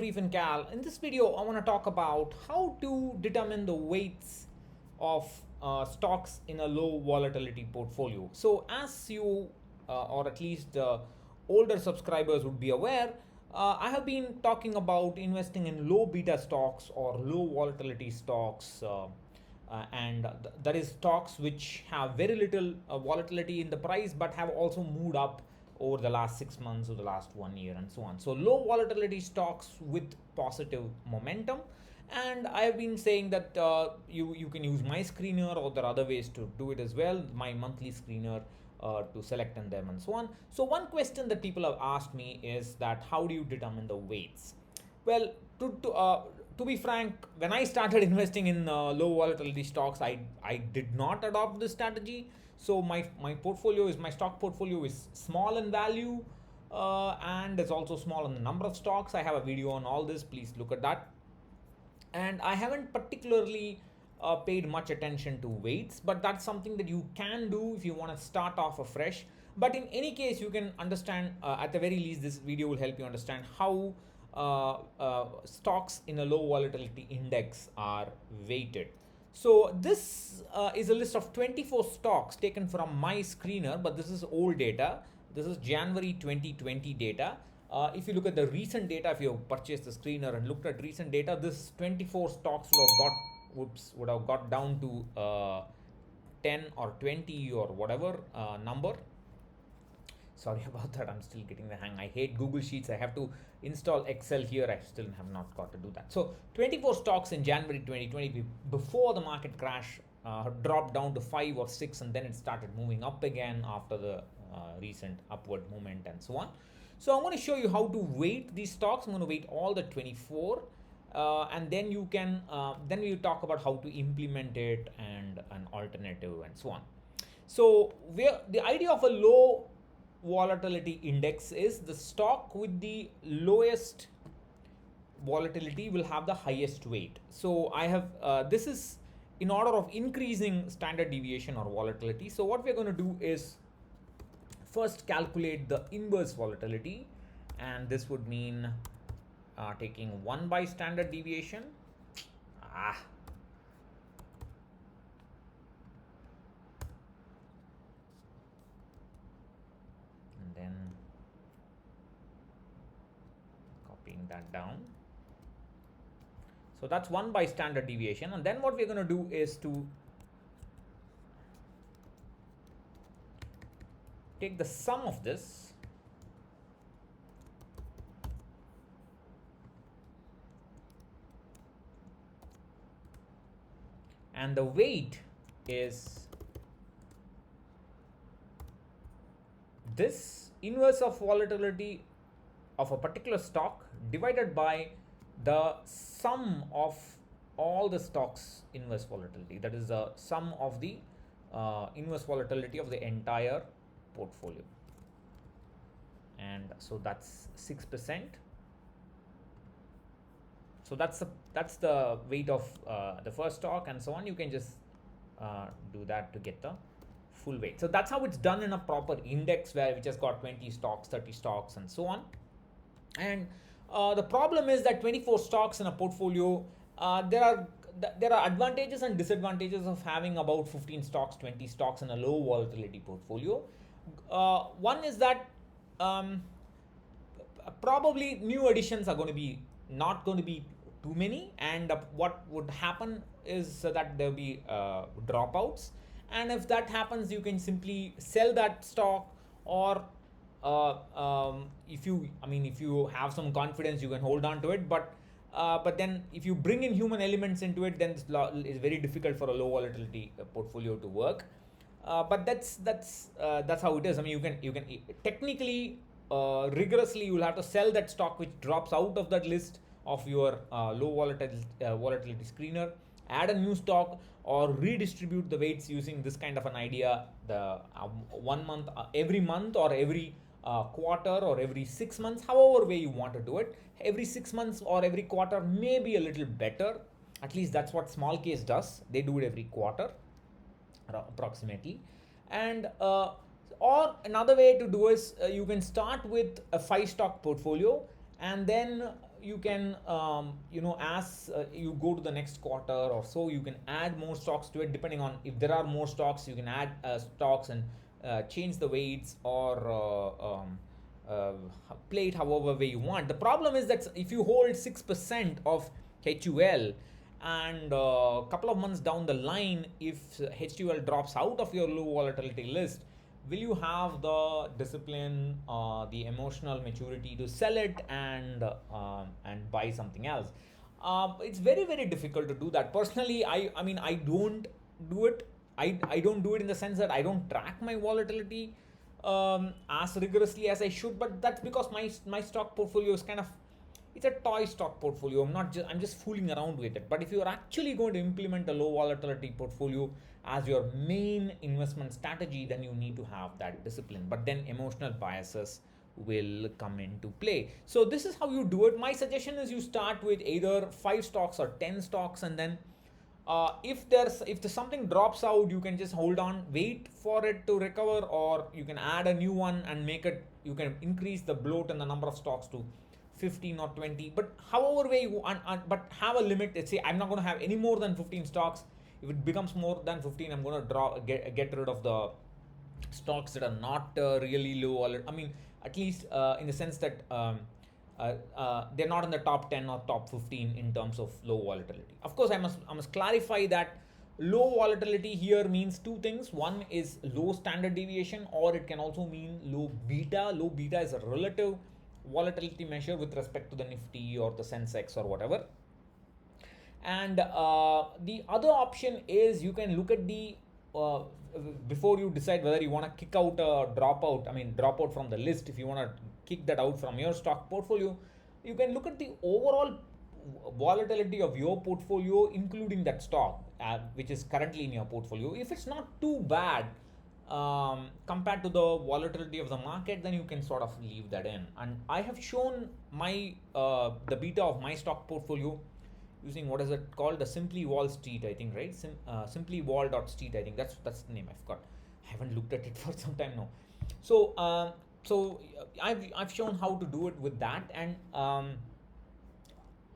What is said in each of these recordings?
freefincal. In this video, I want to talk about how to determine the weights of stocks in a low volatility portfolio. So, as you or at least older subscribers would be aware, I have been talking about investing in low beta stocks or low volatility stocks. That is stocks which have very little volatility in the price but have also moved up over the last 6 months or the last 1 year and so on. So low volatility stocks with positive momentum. And I have been saying that you can use my screener, or there are other ways to do it as well, my monthly screener, to select in them and so on. So one question that people have asked me is that how do you determine the weights? Well, to be frank, when I started investing in low volatility stocks, I did not adopt this strategy. So my stock portfolio is small in value, and it's also small in the number of stocks. I have a video on all this. Please look at that. And I haven't particularly paid much attention to weights, but that's something that you can do if you want to start off afresh. But in any case, you can understand, at the very least, this video will help you understand how stocks in a low volatility index are weighted. So this is a list of 24 stocks taken from my screener, but this is old data. This is January 2020 data. If you look at the recent data, if you have purchased the screener and looked at recent data, this 24 stocks would have got down to 10 or 20 or whatever number. Sorry about that. I'm still getting the hang. I hate Google Sheets. I have to install Excel here. I still have not got to do that. So 24 stocks in January 2020 before the market crash dropped down to 5 or 6, and then it started moving up again after the recent upward movement and so on. So I'm going to show you how to weight these stocks. I'm going to weight all the 24, and then you can then we'll talk about how to implement it and an alternative and so on. So the idea of a low volatility index is the stock with the lowest volatility will have the highest weight. So I have this is in order of increasing standard deviation or volatility. So what we're going to do is first calculate the inverse volatility, and this would mean taking 1 by standard deviation. And then copying that down. So that's 1 by standard deviation, and then what we're going to do is to take the sum of this and the weight is this inverse of volatility of a particular stock divided by the sum of all the stocks inverse volatility. That is the sum of the inverse volatility of the entire portfolio, and so that's 6%. So that's the weight of the first stock and so on. You can just do that to get the full weight. So that's how it's done in a proper index which has got 20 stocks, 30 stocks and so on. And the problem is that 24 stocks in a portfolio, there are advantages and disadvantages of having about 15 stocks, 20 stocks in a low volatility portfolio. One is that probably new additions are not going to be too many, and what would happen is that there will be dropouts, and if that happens, you can simply sell that stock, or if you have some confidence, you can hold on to it, but then if you bring in human elements into it, then it's very difficult for a low volatility portfolio to work. But that's how it is. I mean, you can technically, rigorously, you will have to sell that stock which drops out of that list of your low volatility screener, add a new stock, or redistribute the weights using this kind of an idea, the 1 month, every month, or every quarter, or every 6 months, however way you want to do it. Every 6 months or every quarter may be a little better. At least that's what small case does. They do it every quarter approximately. And or another way to do is you can start with a 5 stock portfolio, and then you can as you go to the next quarter or so, you can add more stocks to it. Depending on if there are more stocks, you can add stocks and change the weights or uh, play it however way you want. The problem is that if you hold 6% of HUL and a couple of months down the line, if HUL drops out of your low volatility list, will you have the discipline, the emotional maturity to sell it and buy something else? It's very very difficult to do that. Personally, I mean I don't do it. I don't do it in the sense that I don't track my volatility as rigorously as I should. But that's because my stock portfolio is kind of, it's a toy stock portfolio. I'm just fooling around with it. But if you're actually going to implement a low volatility portfolio as your main investment strategy, then you need to have that discipline. But then emotional biases will come into play. So this is how you do it. My suggestion is you start with either 5 stocks or 10 stocks, and then if there's something drops out, you can just hold on, wait for it to recover, or you can add a new one and make it, you can increase the bloat and the number of stocks to 15 or 20, but however way you want, but have a limit. Let's say I'm not going to have any more than 15 stocks. If it becomes more than 15, I'm going to get rid of the stocks that are not really low. I mean, at least in the sense that they're not in the top 10 or top 15 in terms of low volatility. Of course, I must clarify that low volatility here means two things. One is low standard deviation, or it can also mean low beta. Low beta is a relative volatility measure with respect to the Nifty or the Sensex or whatever. And the other option is you can look at the before you decide whether you want to kick out a drop out from the list. If you want to kick that out from your stock portfolio, you can look at the overall volatility of your portfolio, including that stock which is currently in your portfolio. If it's not too bad compared to the volatility of the market, then you can sort of leave that in. And I have shown my the beta of my stock portfolio using, what is it called, the Simply Wall Street, I think, right? Simplywall.street, I think that's the name. I forgot. I haven't looked at it for some time now. So I've shown how to do it with that. And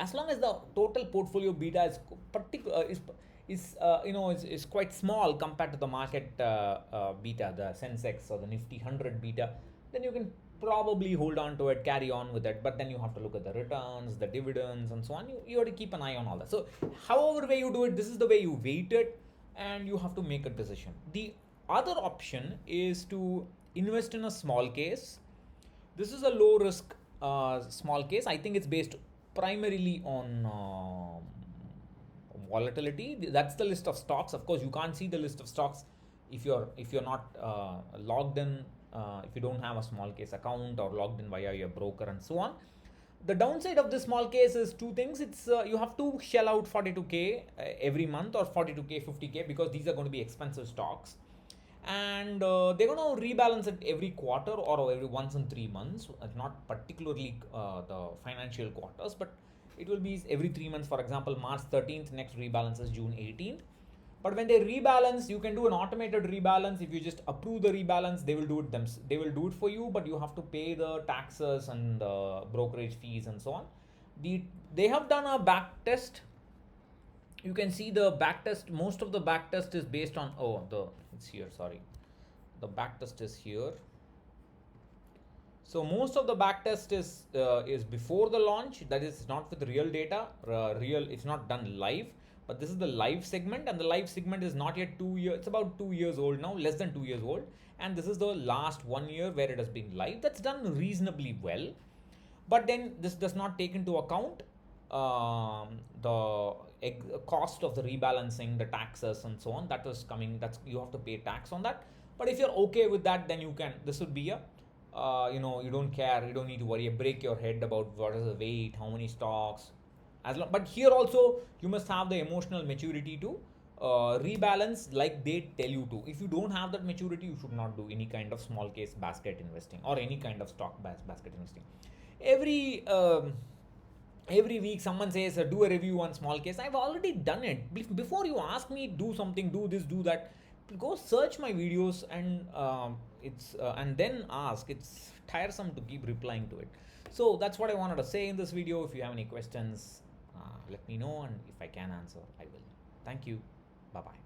as long as the total portfolio beta is is quite small compared to the market beta, the Sensex or the Nifty 100 beta, then you can probably hold on to it, carry on with it. But then you have to look at the returns, the dividends, and so on. You have to keep an eye on all that. So however way you do it, this is the way you weight it, and you have to make a decision. The other option is to invest in a small case. This is a low risk small case. I think it's based primarily on volatility. That's the list of stocks. Of course, you can't see the list of stocks if you're not logged in, if you don't have a small case account or logged in via your broker and so on. The downside of this small case is two things. It's you have to shell out 42k every month, or 42k 50k, because these are going to be expensive stocks, and they're going to rebalance it every quarter or every once in 3 months. Not particularly the financial quarters, but it will be every 3 months. For example, March 13th, next rebalance is June 18th. But when they rebalance, you can do an automated rebalance. If you just approve the rebalance, they will do it they will do it for you, but you have to pay the taxes and the brokerage fees and so on. They have done a back test. You can see the back test. Most of the back test is based on it's here, sorry. The back test is here. So most of the back test is before the launch. That is not with real data. It's not done live. But this is the live segment, and the live segment is not yet 2 years. It's about 2 years old now, less than 2 years old. And this is the last 1 year where it has been live. That's done reasonably well. But then this does not take into account the cost of the rebalancing, the taxes and so on. That is coming. You have to pay tax on that. But if you're okay with that, then you can. This would be a you don't care. You don't need to worry. Break your head about what is the weight, how many stocks. But here also you must have the emotional maturity to rebalance like they tell you to. If you don't have that maturity, you should not do any kind of small case basket investing or any kind of stock basket investing. Every week someone says do a review on small case. I've already done it. Before you ask me do something, do this, do that, go search my videos and and then ask. It's tiresome to keep replying to it. So that's what I wanted to say in this video. If you have any questions, let me know, and if I can answer, I will. Thank you. Bye bye.